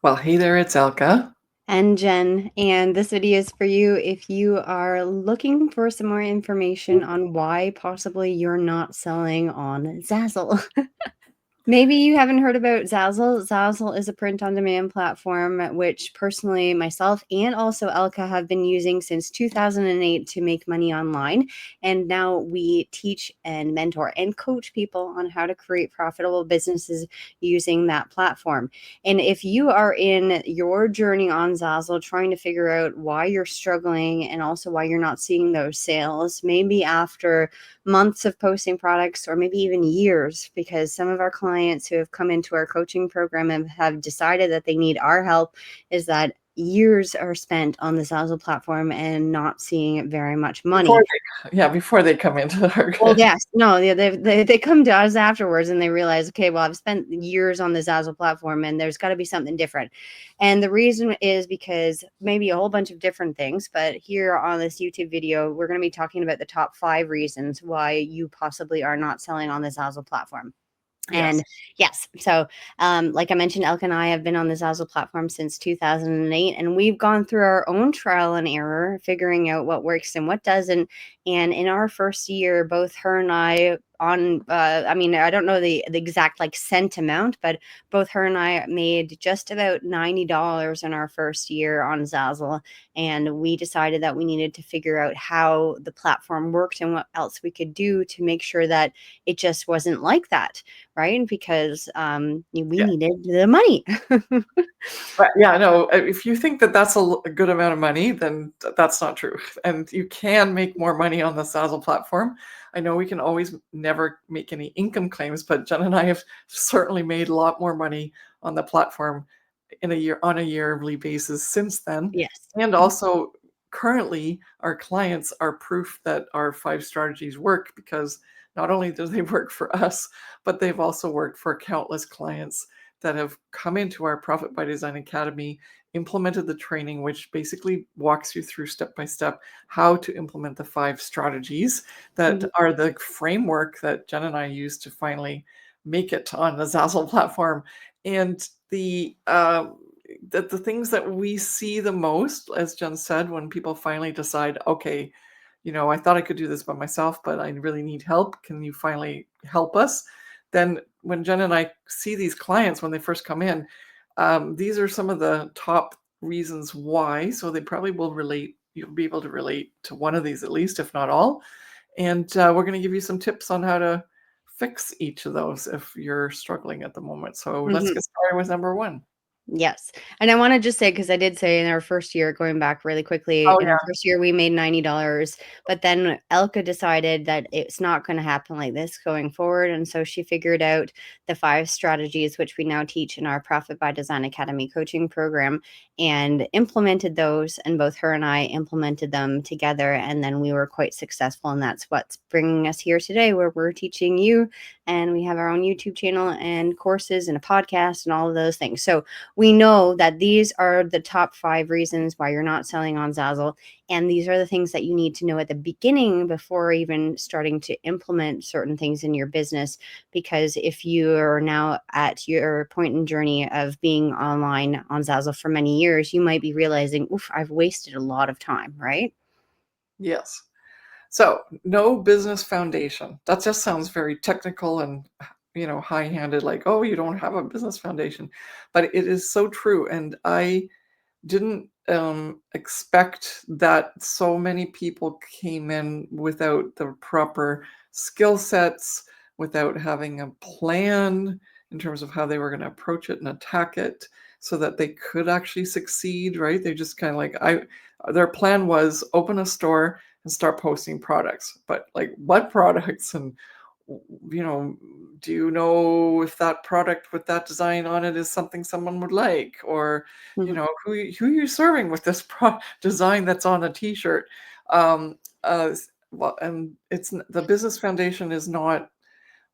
Well, hey there, it's Elka. And Jen, and this video is for you if you are looking for some more information on why possibly you're not selling on Zazzle. Maybe you haven't heard about Zazzle. Zazzle is a print-on-demand platform which personally myself and also Elka have been using since 2008 to make money online. And now we teach and mentor and coach people on how to create profitable businesses using that platform. And if you are in your journey on Zazzle trying to figure out why you're struggling and also why you're not seeing those sales, maybe after months of posting products or maybe even years, because some of our clients who have come into our coaching program and have decided that they need our help, is that years are spent on the Zazzle platform and not seeing very much money. Before they come into our Well, yes, no, they come to us afterwards and they realize, okay, well, I've spent years on the Zazzle platform and there's got to be something different. And the reason is because maybe a whole bunch of different things, but here on this YouTube video, we're going to be talking about the top 5 reasons why you possibly are not selling on the Zazzle platform. Yes. And yes, so like I mentioned, Elk and I have been on the Zazzle platform since 2008, and we've gone through our own trial and error, figuring out what works and what doesn't. And in our first year, both her and I I mean, I don't know the exact like cent amount, but both her and I made just about $90 in our first year on Zazzle. And we decided that we needed to figure out how the platform worked and what else we could do to make sure that it just wasn't like that, right? Because we Yeah. needed the money. But yeah, no, if you think that that's a good amount of money, then that's not true. And you can make more money on the Zazzle platform. I know we can always never make any income claims, but Jen and I have certainly made a lot more money on the platform on a yearly basis since then. Yes. And also currently our clients are proof that our 5 strategies work, because not only do they work for us, but they've also worked for countless clients that have come into our Profit by Design Academy, implemented the training, which basically walks you through step by step how to implement the 5 strategies that Mhm. are the framework that Jen and I use to finally make it on the Zazzle platform. And the things that we see the most, as Jen said, when people finally decide, okay, I thought I could do this by myself, but I really need help. Can you finally help us? Then when Jen and I see these clients when they first come in, these are some of the top reasons why. So they probably will relate. You'll be able to relate to one of these at least, if not all. And we're going to give you some tips on how to fix each of those if you're struggling at the moment. So let's Mhm. get started with number 1. Yes. And I want to just say, because I did say in our first year, going back really quickly, Oh in our yeah. first year, we made $90. But then Elka decided that it's not going to happen like this going forward. And so she figured out the 5 strategies, which we now teach in our Profit by Design Academy coaching program, and implemented those. And both her and I implemented them together. And then we were quite successful. And that's what's bringing us here today, where we're teaching you. And we have our own YouTube channel and courses and a podcast and all of those things. So we know that these are the top 5 reasons why you're not selling on Zazzle. And these are the things that you need to know at the beginning before even starting to implement certain things in your business. Because if you are now at your point in journey of being online on Zazzle for many years, you might be realizing, oof, I've wasted a lot of time, right? Yes. So no business foundation. That just sounds very technical and high-handed, like, oh, you don't have a business foundation. But it is so true. And I didn't expect that so many people came in without the proper skill sets, without having a plan in terms of how they were going to approach it and attack it so that they could actually succeed, right? They just kind of like, their plan was open a store and start posting products. But like, what products? And do you know if that product with that design on it is something someone would like? Or Mhm. who are you serving with this design that's on a t-shirt? Well, and it's the business foundation is not,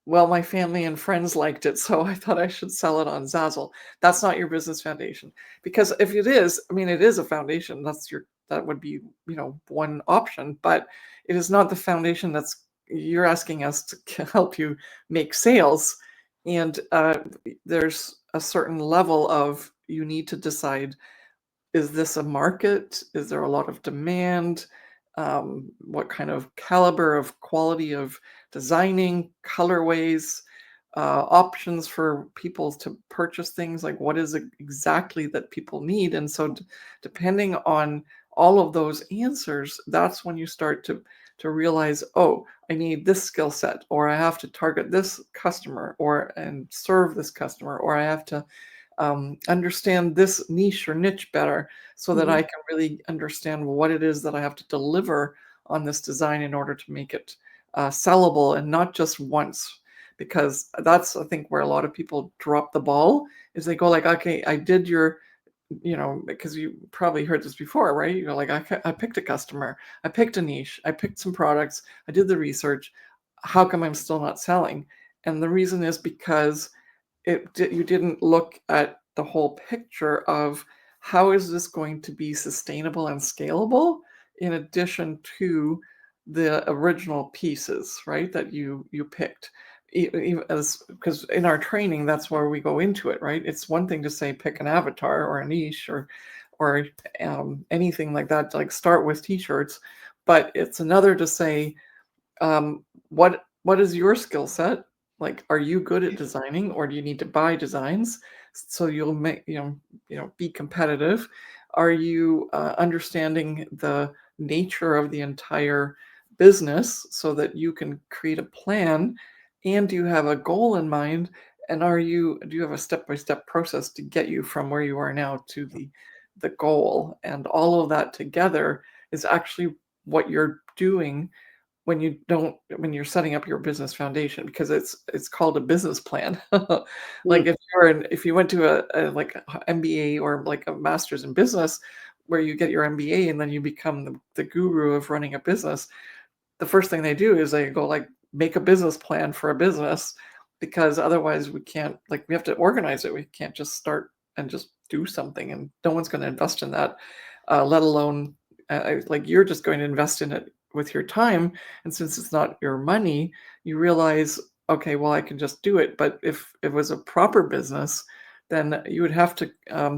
well, my family and friends liked it, so I thought I should sell it on Zazzle. That's not your business foundation. Because if it is, I mean, it is a foundation. That would be, one option, but it is not the foundation you're asking us to help you make sales. And there's a certain level of, you need to decide, is this a market? Is there a lot of demand? What kind of caliber of quality of designing, colorways, options for people to purchase things? Like, what is it exactly that people need? And so, depending on all of those answers, that's when you start to realize, oh, I need this skill set, or I have to target this customer, or and serve this customer, or I have to understand this niche or niche better so that I Mhm. can really understand what it is that I have to deliver on this design in order to make it sellable, and not just once. Because that's, I think, where a lot of people drop the ball, is they go like, okay, I did your, because you probably heard this before, right? You're like, I picked a customer, I picked a niche, I picked some products, I did the research. How come I'm still not selling? And the reason is because you didn't look at the whole picture of, how is this going to be sustainable and scalable, in addition to the original pieces, right, that you picked. As because in our training, that's where we go into it, right? It's one thing to say pick an avatar or a niche, or anything like that, like start with t-shirts, but it's another to say, what is your skill set? Like, are you good at designing, or do you need to buy designs so you'll make, be competitive? Are you understanding the nature of the entire business so that you can create a plan? And do you have a goal in mind? And do you have a step-by-step process to get you from where you are now to the goal? And all of that together is actually what you're doing when you're setting up your business foundation, because it's called a business plan. Mm. Like, if you went to like a MBA, or like a master's in business, where you get your MBA and then you become the guru of running a business, the first thing they do is they go like, make a business plan for a business, because otherwise we can't, like, we have to organize it. We can't just start and just do something, and no one's going to invest in that, let alone like, you're just going to invest in it with your time. And since it's not your money, you realize, okay, well, I can just do it. But if it was a proper business, then you would have to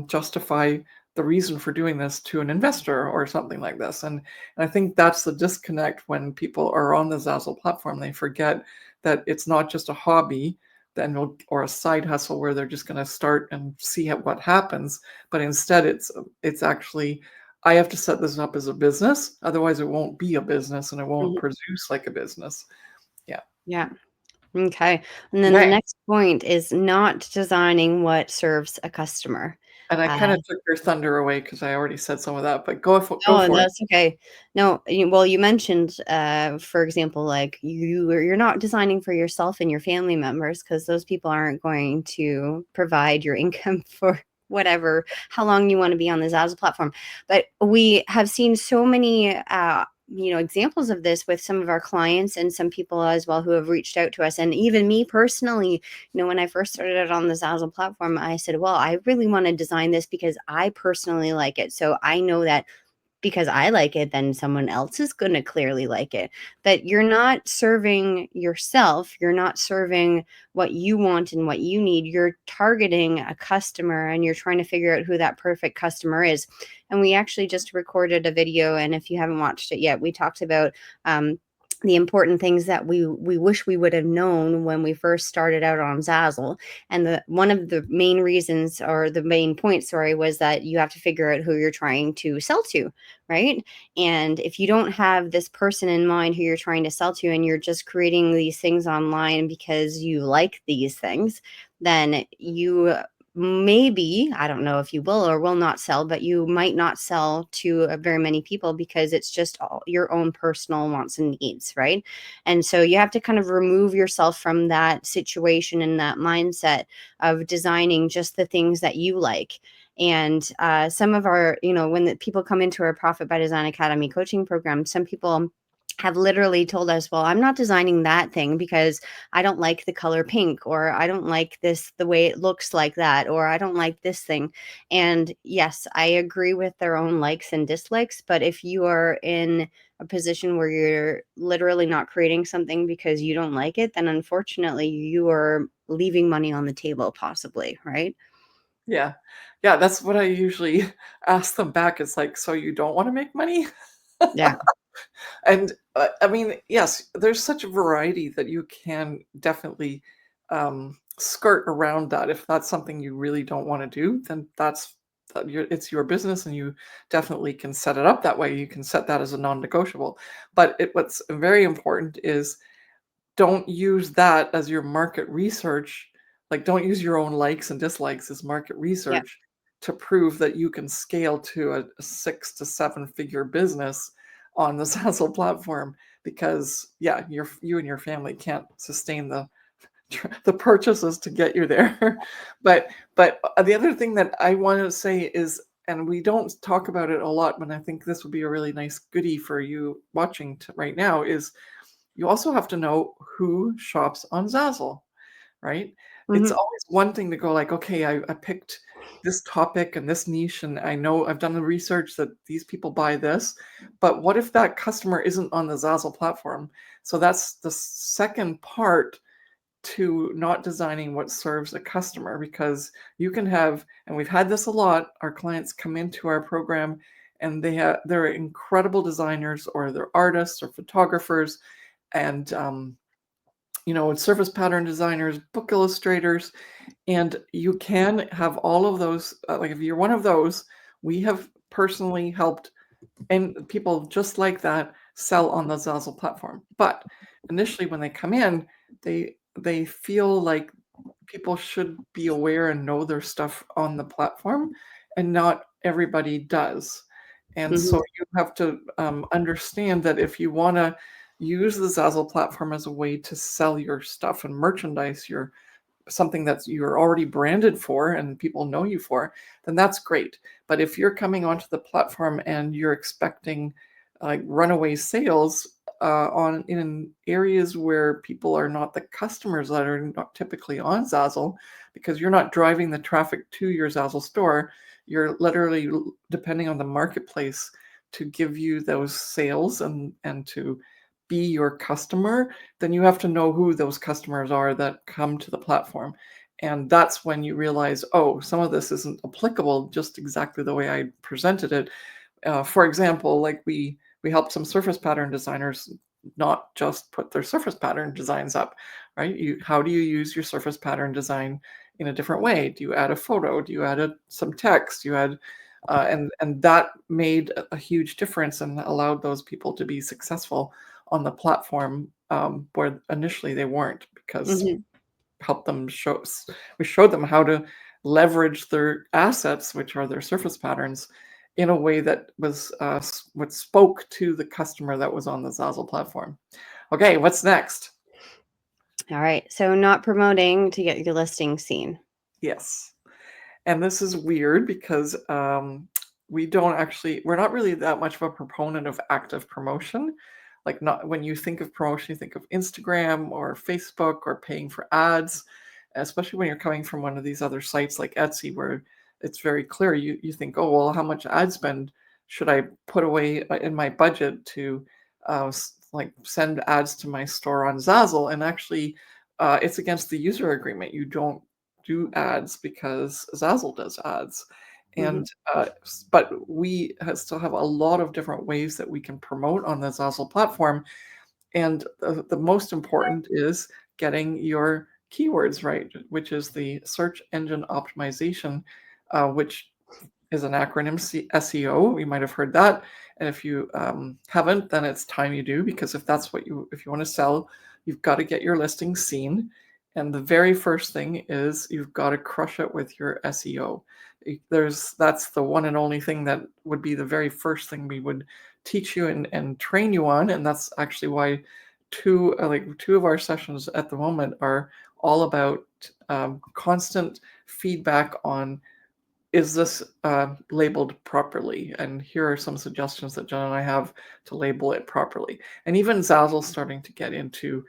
justify the reason for doing this to an investor or something like this. And I think that's the disconnect when people are on the Zazzle platform. They forget that it's not just a hobby, or a side hustle where they're just going to start and see what happens, but instead it's actually, I have to set this up as a business, otherwise it won't be a business and it won't Mhm. produce like a business. Yeah. Yeah. Okay. And then the Okay. next point is not designing what serves a customer. And I Uh, kind of took your thunder away because I already said some of that, but go oh, for it. that's okay. No, well, you mentioned, for example, like you're not designing for yourself and your family members because those people aren't going to provide your income for whatever, how long you want to be on the Zazzle platform. But we have seen so many, examples of this with some of our clients and some people as well who have reached out to us. And even me personally, when I first started out on the Zazzle platform, I said, well, I really want to design this because I personally like it. So I know that because I like it, then someone else is going to clearly like it. But you're not serving yourself. You're not serving what you want and what you need. You're targeting a customer and you're trying to figure out who that perfect customer is. And we actually just recorded a video. And if you haven't watched it yet, we talked about, the important things that we wish we would have known when we first started out on Zazzle. And the one of the main reasons, or the main point, sorry, was that you have to figure out who you're trying to sell to, right? And if you don't have this person in mind who you're trying to sell to, and you're just creating these things online because you like these things, then you maybe, I don't know if you will or will not sell, but you might not sell to very many people because it's just all your own personal wants and needs, right? And so you have to kind of remove yourself from that situation and that mindset of designing just the things that you like. And some of our, when the people come into our Profit by Design Academy coaching program, some people have literally told us, well, I'm not designing that thing because I don't like the color pink, or I don't like this, the way it looks like that, or I don't like this thing. And yes, I agree with their own likes and dislikes. But if you are in a position where you're literally not creating something because you don't like it, then unfortunately you are leaving money on the table, possibly, right? Yeah. Yeah, that's what I usually ask them back. It's like, "So you don't wanna make money?" Yeah. And, I mean, yes, there's such a variety that you can definitely, skirt around that. If that's something you really don't wanna do, then that's it's your business, and you definitely can set it up that way. You can set that as a non-negotiable. But what's very important is don't use that as your market research. Like, don't use your own likes and dislikes as market Yeah. research to prove that you can scale to a 6 to 7 figure business on the Zazzle platform because, yeah, you and your family can't sustain the purchases to get you there. But the other thing that I wanna say is, and we don't talk about it a lot, but I think this would be a really nice goodie for you watching right now, is you also have to know who shops on Zazzle, right? It's Mhm. always one thing to go like, okay, I picked this topic and this niche, and I know I've done the research that these people buy this, but what if that customer isn't on the Zazzle platform? So that's the second part to not designing what serves a customer, because you can have, and we've had this a lot, our clients come into our program and they're incredible designers, or they're artists or photographers, and surface pattern designers, book illustrators, and you can have all of those. Like, if you're one of those, we have personally helped and people just like that sell on the Zazzle platform. But initially, when they come in, they feel like people should be aware and know their stuff on the platform, and not everybody does. And so Mhm. you have to understand that if you want to use the Zazzle platform as a way to sell your stuff and merchandise your something that you're already branded for and people know you for, then that's great. But if you're coming onto the platform and you're expecting like runaway sales on in areas where people are not the customers that are not typically on Zazzle, because you're not driving the traffic to your Zazzle store, you're literally depending on the marketplace to give you those sales and to be your customer, then you have to know who those customers are that come to the platform. And that's when you realize, oh, some of this isn't applicable just exactly the way I presented it. For example, like we helped some surface pattern designers not just put their surface pattern designs up, right? How do you use your surface pattern design in a different way? Do you add a photo? Do you add some text? You add and that made a huge difference and allowed those people to be successful on the platform, where initially they weren't, because Mhm. helped them we showed them how to leverage their assets, which are their surface patterns, in a way that was what spoke to the customer that was on the Zazzle platform. Okay, what's next? All right. So not promoting to get your listing seen. Yes. And this is weird because we're not really that much of a proponent of active promotion. Like, not when you think of promotion, you think of Instagram or Facebook or paying for ads, especially when you're coming from one of these other sites like Etsy, where it's very clear. You think, oh, well, how much ad spend should I put away in my budget to like send ads to my store on Zazzle? And actually, it's against the user agreement. You don't do ads because Zazzle does ads. Mhm. And but we still have a lot of different ways that we can promote on the Zazzle platform. And the most important is getting your keywords right, which is the search engine optimization, which is an acronym, SEO. You might have heard that. And if you haven't, then it's time you do, because if you want to sell, you've got to get your listing seen. And the very first thing is you've got to crush it with your SEO. That's the one and only thing that would be the very first thing we would teach you and train you on. And that's actually why two of our sessions at the moment are all about constant feedback on, is this labeled properly? And here are some suggestions that John and I have to label it properly. And even Zazzle's starting to get into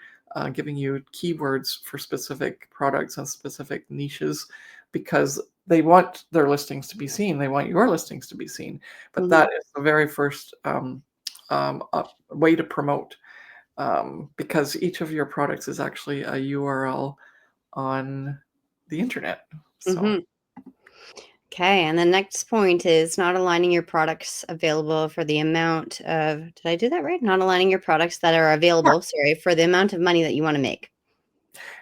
giving you keywords for specific products and specific niches, because they want their listings to be seen. They want your listings to be seen. But Mhm. that is the very first way to promote, because each of your products is actually a URL on the internet. So. Mhm. Okay, and the next point is not aligning your products available for the amount of, did I do that right? Not aligning your products that are Yeah. available, sorry, for the amount of money that you want to make.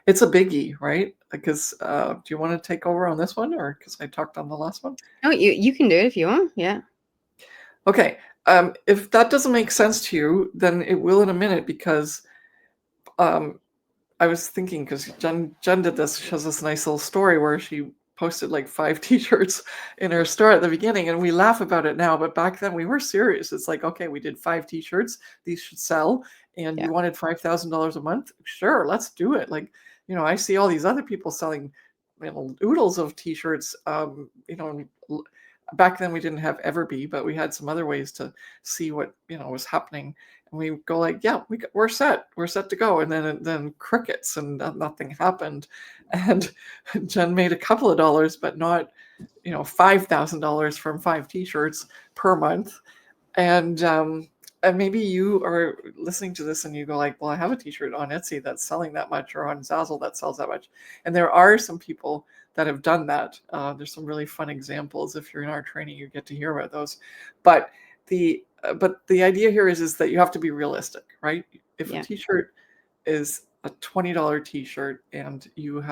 It's a biggie, right? Because do you want to take over on this one, or because I talked on the last one? Oh, you can do it if you want. Yeah. Okay. If that doesn't make sense to you, then it will in a minute because um, I was thinking because Jen did this. She has this nice little story where she posted like 5 T-shirts in her store at the beginning, and we laugh about it now. But back then we were serious. It's like, okay, we did 5 T-shirts. These should sell, and Yeah. you wanted $5,000 a month. Sure, let's do it. Like, I see all these other people selling, oodles of T-shirts. Back then we didn't have Everbee, but we had some other ways to see what was happening, and we go like, yeah, we're set to go, and then crickets, and nothing happened. And Jen made a couple of dollars, but not $5,000 from 5 T-shirts per month. And maybe you are listening to this and you go like, well, I have a T-shirt on Etsy that's selling that much, or on Zazzle that sells that much. And there are some people that have done that. There's some really fun examples. If you're in our training, you get to hear about those. But the idea here is that you have to be realistic, right? If a Yeah. T-shirt is a $20 T-shirt and you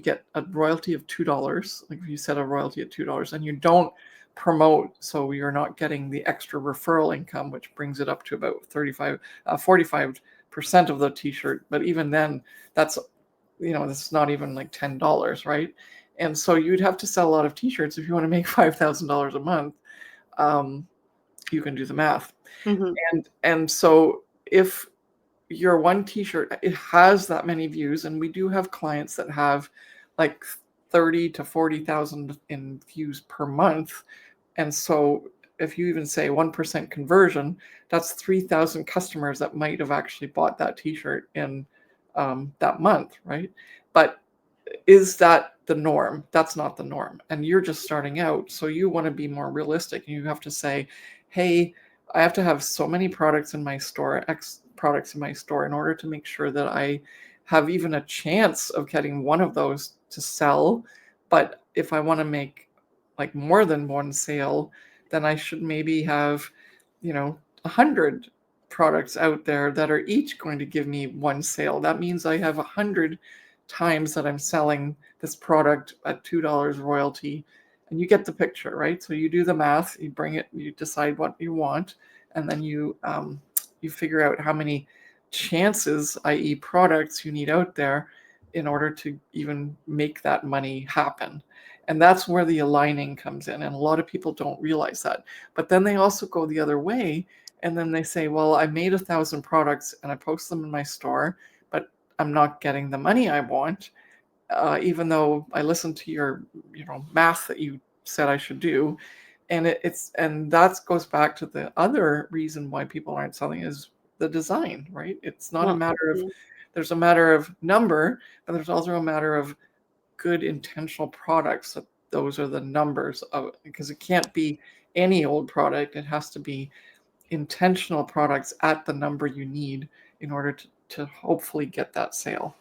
get a royalty of $2, like if you set a royalty at $2 and you don't promote, so you're not getting the extra referral income, which brings it up to about 45% of the T-shirt. But even then, that's that's not even like $10, right? And so you'd have to sell a lot of T-shirts if you want to make $5,000 a month. You can do the math. Hmm. And so if your one T-shirt, it has that many views, and we do have clients that have like 30 to 40,000 in views per month. And so if you even say 1% conversion, that's 3,000 customers that might have actually bought that T-shirt in that month, right? But is that the norm? That's not the norm. And you're just starting out. So you want to be more realistic. And you have to say, hey, I have to have so many products in my store, X products in my store, in order to make sure that I have even a chance of getting one of those to sell. But if I want to make like more than one sale, then I should maybe have, 100 products out there that are each going to give me one sale. That means I have 100 times that I'm selling this product at $2 royalty. And you get the picture, right? So you do the math, you bring it, you decide what you want, and then you figure out how many chances, i.e., products, you need out there in order to even make that money happen. And that's where the aligning comes in. And a lot of people don't realize that. But then they also go the other way. And then they say, well, I made 1,000 products and I post them in my store, but I'm not getting the money I want, even though I listened to your, math that you said I should do. And and that goes back to the other reason why people aren't selling is the design, right? It's not a Well, matter of, yeah. there's a matter of number, but there's also a matter of good intentional products. That those are the numbers of, because it can't be any old product. It has to be intentional products at the number you need in order to hopefully get that sale.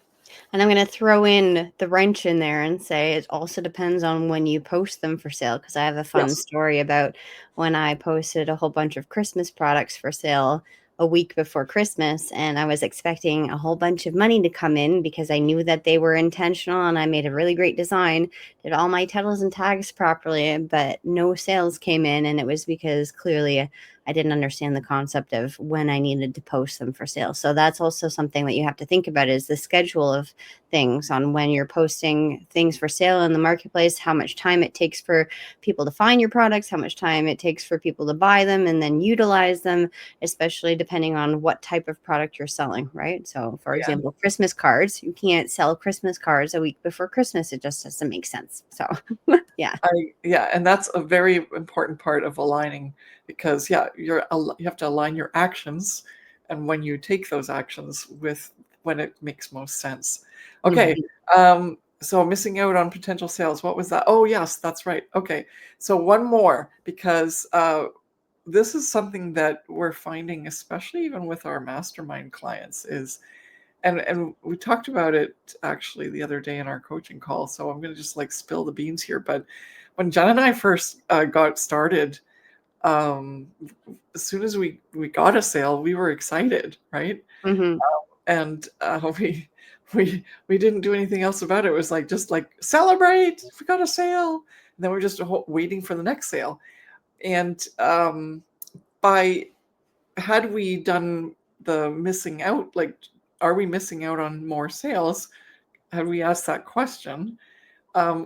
And I'm going to throw in the wrench in there and say it also depends on when you post them for sale. Because I have a fun Yes. story about when I posted a whole bunch of Christmas products for sale a week before Christmas. And I was expecting a whole bunch of money to come in because I knew that they were intentional and I made a really great design, did all my titles and tags properly, but no sales came in. And it was because clearly I didn't understand the concept of when I needed to post them for sale. So that's also something that you have to think about is the schedule of things on when you're posting things for sale in the marketplace, how much time it takes for people to find your products, how much time it takes for people to buy them and then utilize them, especially depending on what type of product you're selling, right? So, for Yeah. example, Christmas cards, you can't sell Christmas cards a week before Christmas. It just doesn't make sense. So, yeah. Yeah, and that's a very important part of aligning, because yeah, you have to align your actions and when you take those actions with when it makes most sense. Okay, Mhm. so missing out on potential sales. What was that? Oh yes, that's right. Okay, so one more, because this is something that we're finding, especially even with our mastermind clients, is And we talked about it actually the other day in our coaching call. So I'm going to just like spill the beans here. But when Jen and I first got started, um, as soon as we got a sale, we were excited, right? Mhm. And we didn't do anything else about it. It was like just like celebrate, we got a sale. And then we're just waiting for the next sale. And by had we done the missing out, like, are we missing out on more sales? Had we asked that question,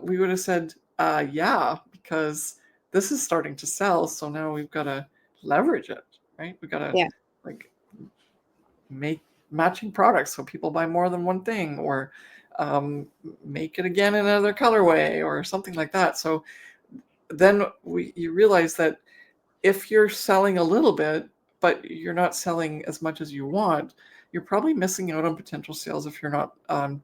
we would have said, yeah, because this is starting to sell. So now we've got to leverage it, right? We've got to Yeah. like make matching products so people buy more than one thing, or make it again in another colorway or something like that. So then you realize that if you're selling a little bit, but you're not selling as much as you want, you're probably missing out on potential sales if you're not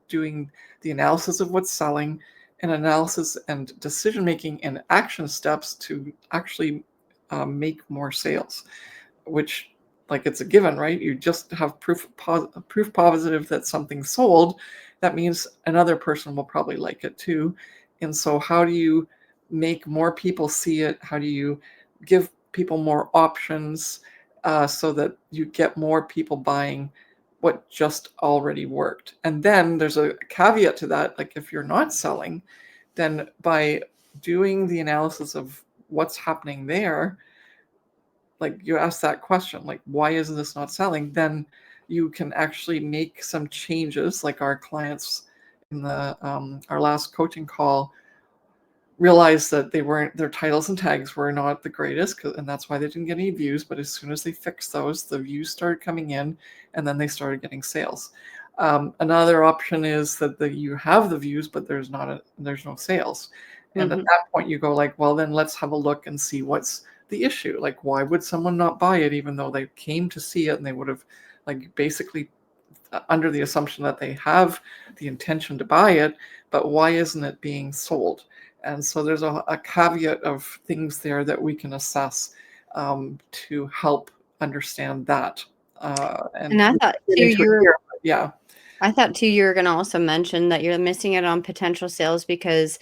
doing the analysis of what's selling, and analysis and decision making and action steps to actually make more sales, which, like, it's a given, right? You just have proof positive that something's sold. That means another person will probably like it too. And so how do you make more people see it? How do you give people more options so that you get more people buying what just already worked? And then there's a caveat to that. Like, if you're not selling, then by doing the analysis of what's happening there, like you ask that question, like, why isn't this not selling? Then you can actually make some changes. Like our clients in the our last coaching call realized that their titles and tags were not the greatest, and that's why they didn't get any views. But as soon as they fixed those, the views started coming in, and then they started getting sales. Another option is that you have the views, but there's no sales. And at Mhm. that point, you go like, well, then let's have a look and see what's the issue. Like, why would someone not buy it, even though they came to see it and they would have, like, basically under the assumption that they have the intention to buy it, but why isn't it being sold? And so there's a caveat of things there that we can assess to help understand that. And And I we thought get too into it you here, but yeah. were gonna also mention that you're missing out on potential sales because,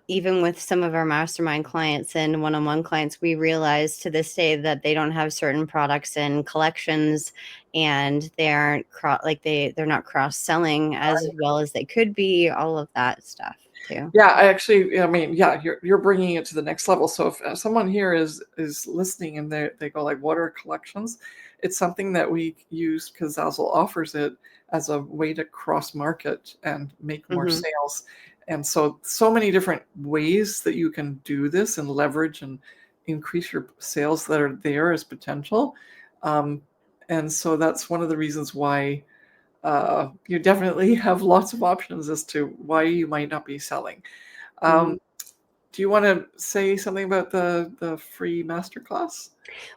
even with some of our mastermind clients and one-on-one clients, we realize to this day that they don't have certain products and collections, and they aren't they're not cross-selling as well as they could be, all of that stuff too. Yeah, I mean, yeah, you're bringing it to the next level. So if someone here is listening and they go like, "What are collections?" It's something that we use because Zazzle offers it as a way to cross market and make more Mhm. sales. And so many different ways that you can do this and leverage and increase your sales that are there as potential. Um, and so that's one of the reasons why you definitely have lots of options as to why you might not be selling. Mhm. Um, do you want to say something about the free masterclass?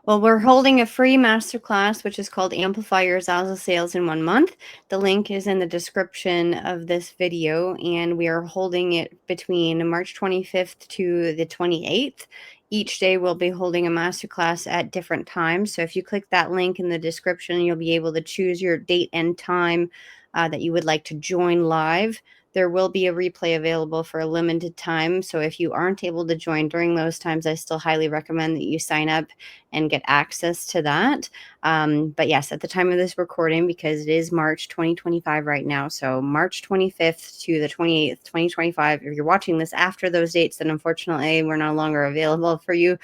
Well, we're holding a free masterclass, which is called Amplify Your Zazzle Sales in 1 month. The link is in the description of this video, and we are holding it between March 25th to the 28th. Each day, we'll be holding a masterclass at different times. So if you click that link in the description, you'll be able to choose your date and time that you would like to join live. There will be a replay available for a limited time. So if you aren't able to join during those times, I still highly recommend that you sign up and get access to that. But yes, at the time of this recording, because it is March 2025 right now, so March 25th to the 28th, 2025, if you're watching this after those dates, then unfortunately we're no longer available for you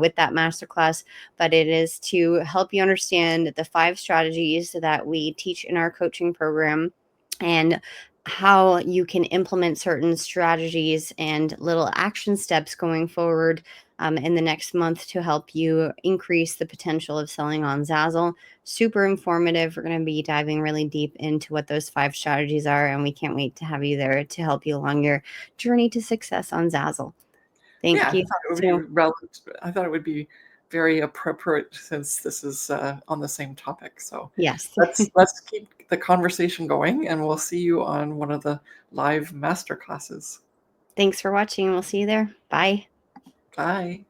with that masterclass. But it is to help you understand the 5 strategies that we teach in our coaching program, and how you can implement certain strategies and little action steps going forward in the next month to help you increase the potential of selling on Zazzle. Super informative. We're going to be diving really deep into what those 5 strategies are, and we can't wait to have you there to help you along your journey to success on Zazzle. Yeah, Thank I you. thought it would be So, relevant. I thought it would be very appropriate since this is on the same topic. So yes, let's keep the conversation going, and we'll see you on one of the live master classes. thanks for watching. We'll see you there. Bye. Bye.